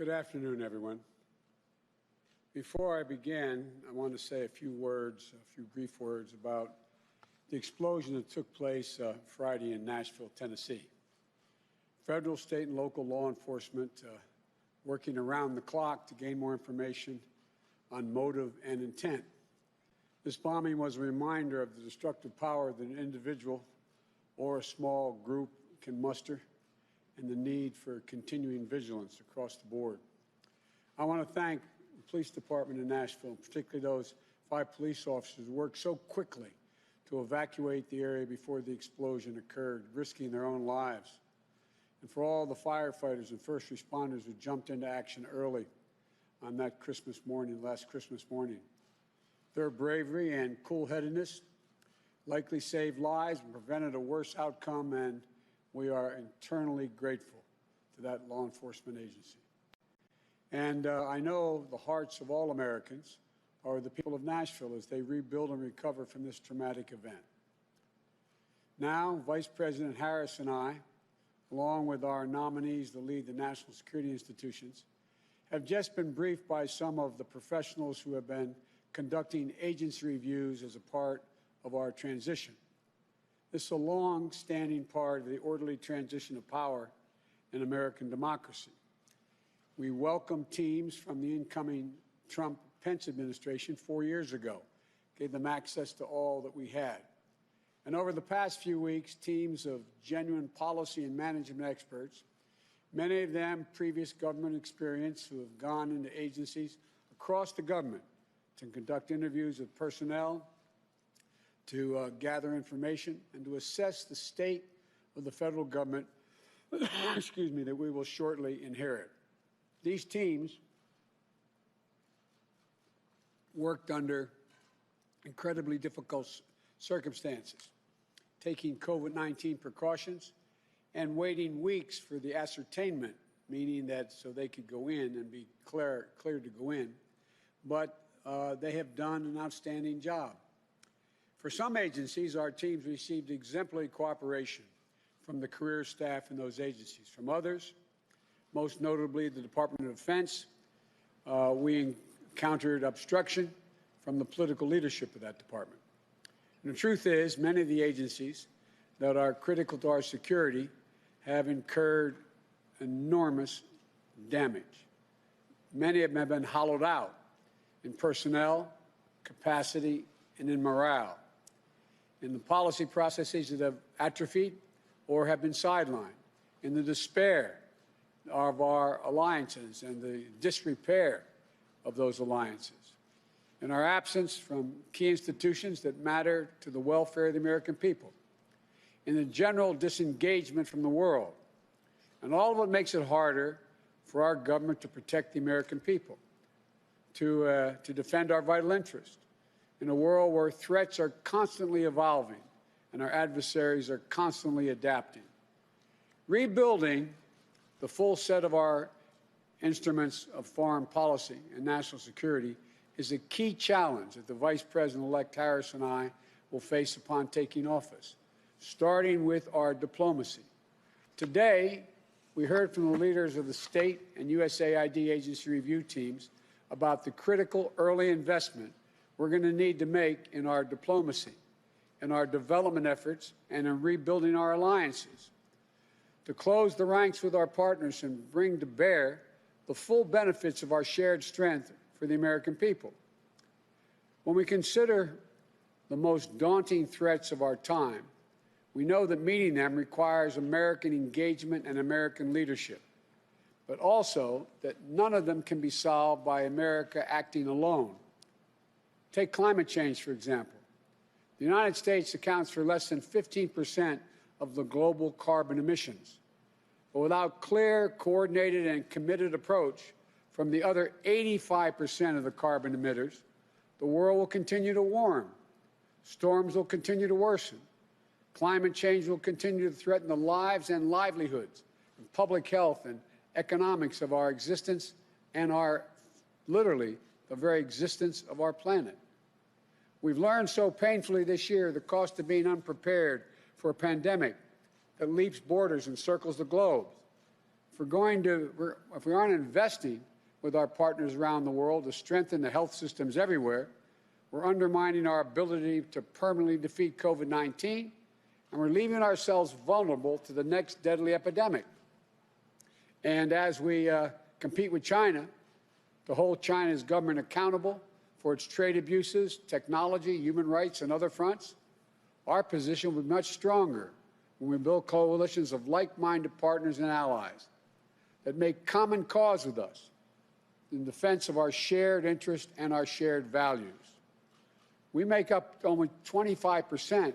Good afternoon, everyone. Before I begin, I want to say a few brief words about the explosion that took place Friday in Nashville, Tennessee. Federal, state, and local law enforcement working around the clock to gain more information on motive and intent. This bombing was a reminder of the destructive power that an individual or a small group can muster and the need for continuing vigilance across the board. I want to thank the police department in Nashville, particularly those 5 police officers who worked so quickly to evacuate the area before the explosion occurred, risking their own lives. And for all the firefighters and first responders who jumped into action early on that last Christmas morning. Their bravery and cool-headedness likely saved lives and prevented a worse outcome, and we are eternally grateful to that law enforcement agency. And I know the hearts of all Americans are the people of Nashville as they rebuild and recover from this traumatic event. Now, Vice President Harris and I, along with our nominees to lead the national security institutions, have just been briefed by some of the professionals who have been conducting agency reviews as a part of our transition. This is a long-standing part of the orderly transition of power in American democracy. We welcomed teams from the incoming Trump-Pence administration 4 years ago, gave them access to all that we had. And over the past few weeks, teams of genuine policy and management experts, many of them previous government experience, who have gone into agencies across the government to conduct interviews with personnel, to gather information, and to assess the state of the federal government that we will shortly inherit. These teams worked under incredibly difficult circumstances, taking COVID-19 precautions and waiting weeks for the ascertainment, meaning that so they could go in and be cleared to go in. But they have done an outstanding job. For some agencies, our teams received exemplary cooperation from the career staff in those agencies. From others, most notably the Department of Defense, we encountered obstruction from the political leadership of that department. And the truth is, many of the agencies that are critical to our security have incurred enormous damage. Many of them have been hollowed out in personnel, capacity, and in morale, in the policy processes that have atrophied or have been sidelined, in the despair of our alliances and the disrepair of those alliances, in our absence from key institutions that matter to the welfare of the American people, in the general disengagement from the world. And all of it makes it harder for our government to protect the American people, to defend our vital interests, in a world where threats are constantly evolving and our adversaries are constantly adapting. Rebuilding the full set of our instruments of foreign policy and national security is a key challenge that the Vice President-elect Harris and I will face upon taking office, starting with our diplomacy. Today, we heard from the leaders of the state and USAID agency review teams about the critical early investment we're going to need to make in our diplomacy, in our development efforts, and in rebuilding our alliances, to close the ranks with our partners and bring to bear the full benefits of our shared strength for the American people. When we consider the most daunting threats of our time, we know that meeting them requires American engagement and American leadership, but also that none of them can be solved by America acting alone. Take climate change, for example. The United States accounts for less than 15% of the global carbon emissions. But without clear, coordinated, and committed approach from the other 85% of the carbon emitters, the world will continue to warm. Storms will continue to worsen. Climate change will continue to threaten the lives and livelihoods, and public health and economics of our existence and literally, the very existence of our planet. We've learned so painfully this year the cost of being unprepared for a pandemic that leaps borders and circles the globe. if we aren't investing with our partners around the world to strengthen the health systems everywhere, we're undermining our ability to permanently defeat COVID-19, and we're leaving ourselves vulnerable to the next deadly epidemic. And as we compete with China to hold China's government accountable for its trade abuses, technology, human rights, and other fronts, our position will be much stronger when we build coalitions of like-minded partners and allies that make common cause with us in defense of our shared interests and our shared values. We make up almost 25%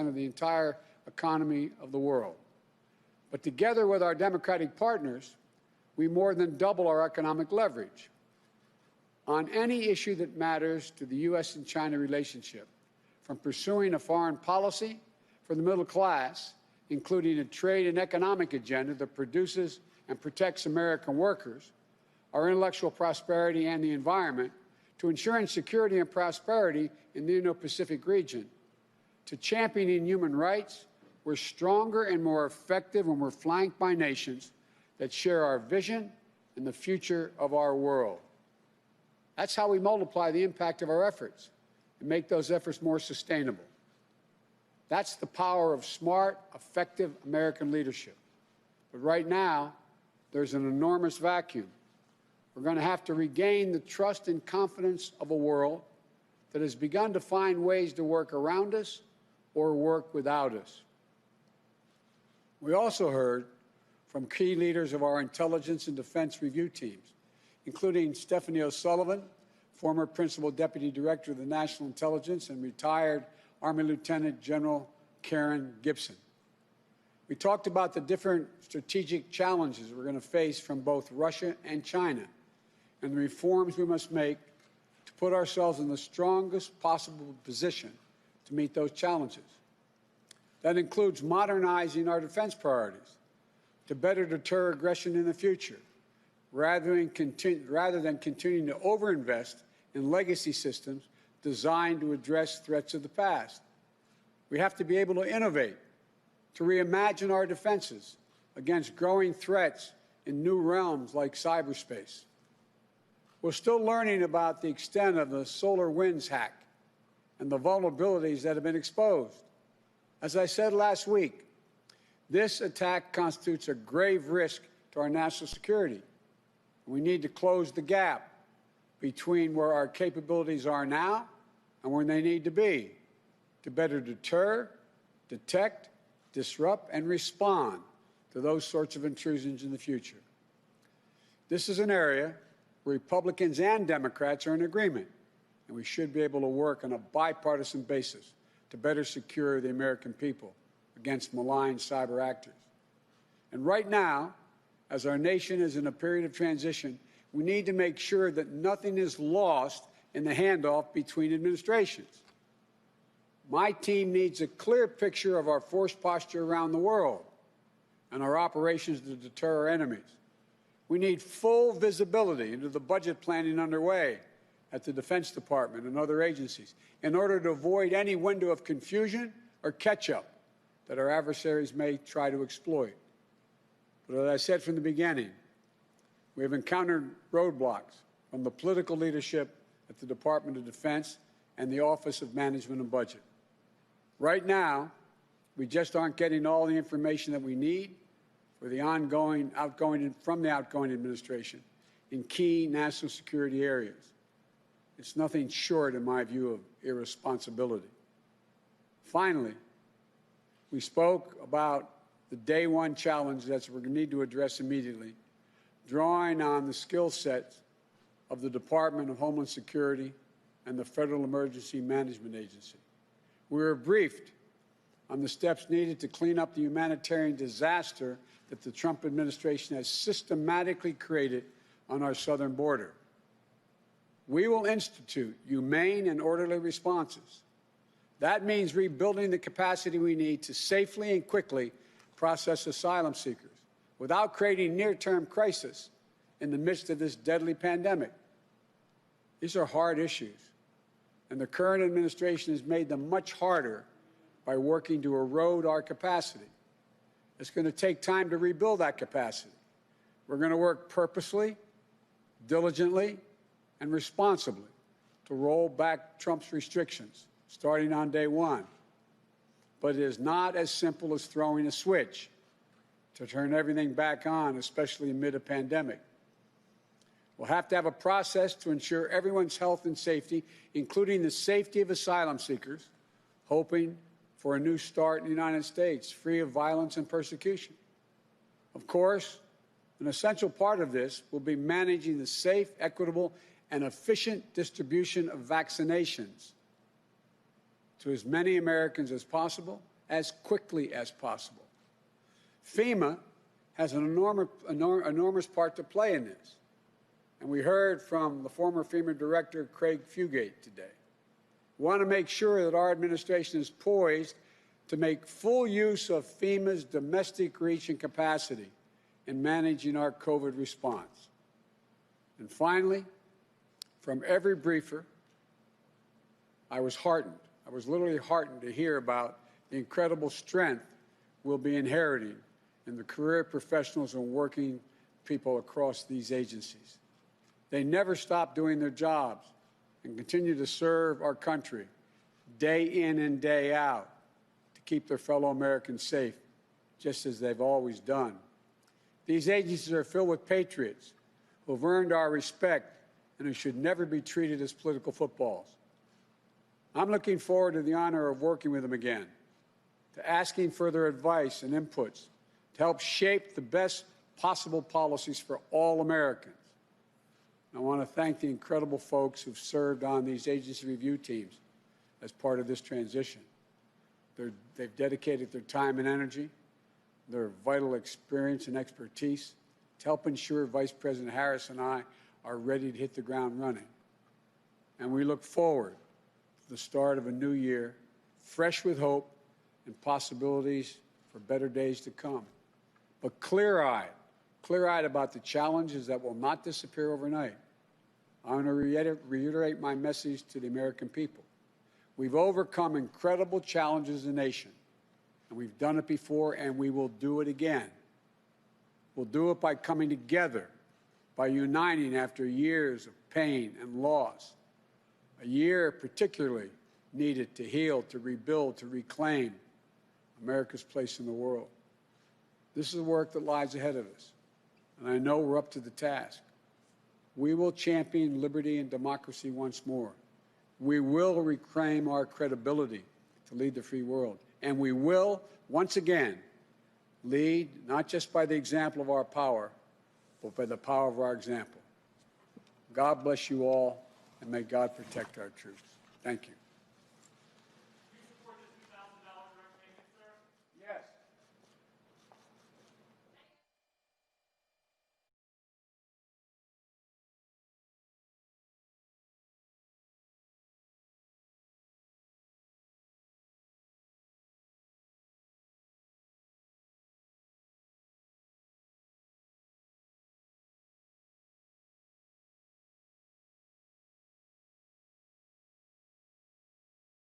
of the entire economy of the world. But together with our democratic partners, we more than double our economic leverage. On any issue that matters to the U.S. and China relationship, from pursuing a foreign policy for the middle class, including a trade and economic agenda that produces and protects American workers, our intellectual prosperity and the environment, to ensuring security and prosperity in the Indo-Pacific region, to championing human rights, we're stronger and more effective when we're flanked by nations that share our vision and the future of our world. That's how we multiply the impact of our efforts and make those efforts more sustainable. That's the power of smart, effective American leadership. But right now, there's an enormous vacuum. We're going to have to regain the trust and confidence of a world that has begun to find ways to work around us or work without us. We also heard from key leaders of our intelligence and defense review teams, including Stephanie O'Sullivan, former Principal Deputy Director of the National Intelligence, and retired Army Lieutenant General Karen Gibson. We talked about the different strategic challenges we're going to face from both Russia and China, and the reforms we must make to put ourselves in the strongest possible position to meet those challenges. That includes modernizing our defense priorities to better deter aggression in the future, rather than continuing to overinvest in legacy systems designed to address threats of the past. We have to be able to innovate, to reimagine our defenses against growing threats in new realms like cyberspace. We're still learning about the extent of the SolarWinds hack and the vulnerabilities that have been exposed. As I said last week, this attack constitutes a grave risk to our national security. We need to close the gap between where our capabilities are now and where they need to be to better deter, detect, disrupt, and respond to those sorts of intrusions in the future. This is an area where Republicans and Democrats are in agreement, and we should be able to work on a bipartisan basis to better secure the American people against malign cyber actors. And right now, as our nation is in a period of transition, we need to make sure that nothing is lost in the handoff between administrations. My team needs a clear picture of our force posture around the world and our operations to deter our enemies. We need full visibility into the budget planning underway at the Defense Department and other agencies in order to avoid any window of confusion or catch-up that our adversaries may try to exploit. But as I said from the beginning, we have encountered roadblocks from the political leadership at the Department of Defense and the Office of Management and Budget. Right now, we just aren't getting all the information that we need for the outgoing administration in key national security areas. It's nothing short, in my view, of irresponsibility. Finally, we spoke about the day one challenge that we're going to need to address immediately, drawing on the skill sets of the Department of Homeland Security and the Federal Emergency Management Agency. We were briefed on the steps needed to clean up the humanitarian disaster that the Trump administration has systematically created on our southern border. We will institute humane and orderly responses. That means rebuilding the capacity we need to safely and quickly process asylum seekers without creating near-term crisis in the midst of this deadly pandemic. These are hard issues, and the current administration has made them much harder by working to erode our capacity. It's going to take time to rebuild that capacity. We're going to work purposely, diligently, and responsibly to roll back Trump's restrictions, starting on day one. But it is not as simple as throwing a switch to turn everything back on, especially amid a pandemic. We'll have to have a process to ensure everyone's health and safety, including the safety of asylum seekers, hoping for a new start in the United States, free of violence and persecution. Of course, an essential part of this will be managing the safe, equitable, and efficient distribution of vaccinations to as many Americans as possible, as quickly as possible. FEMA has an enormous part to play in this. And we heard from the former FEMA director, Craig Fugate, today. We want to make sure that our administration is poised to make full use of FEMA's domestic reach and capacity in managing our COVID response. And finally, from every briefer, I was heartened. I was literally heartened to hear about the incredible strength we'll be inheriting in the career professionals and working people across these agencies. They never stop doing their jobs and continue to serve our country day in and day out to keep their fellow Americans safe, just as they've always done. These agencies are filled with patriots who have earned our respect and who should never be treated as political footballs. I'm looking forward to the honor of working with them again, to asking for their advice and inputs to help shape the best possible policies for all Americans. I want to thank the incredible folks who've served on these agency review teams as part of this transition. They've dedicated their time and energy, their vital experience and expertise to help ensure Vice President Harris and I are ready to hit the ground running. And we look forward to the start of a new year, fresh with hope and possibilities for better days to come. But clear-eyed about the challenges that will not disappear overnight. I want to reiterate my message to the American people. We've overcome incredible challenges as a nation, and we've done it before, and we will do it again. We'll do it by coming together, by uniting after years of pain and loss, a year particularly needed to heal, to rebuild, to reclaim America's place in the world. This is the work that lies ahead of us, and I know we're up to the task. We will champion liberty and democracy once more. We will reclaim our credibility to lead the free world. And we will, once again, lead not just by the example of our power, but by the power of our example. God bless you all, and may God protect our troops. Thank you.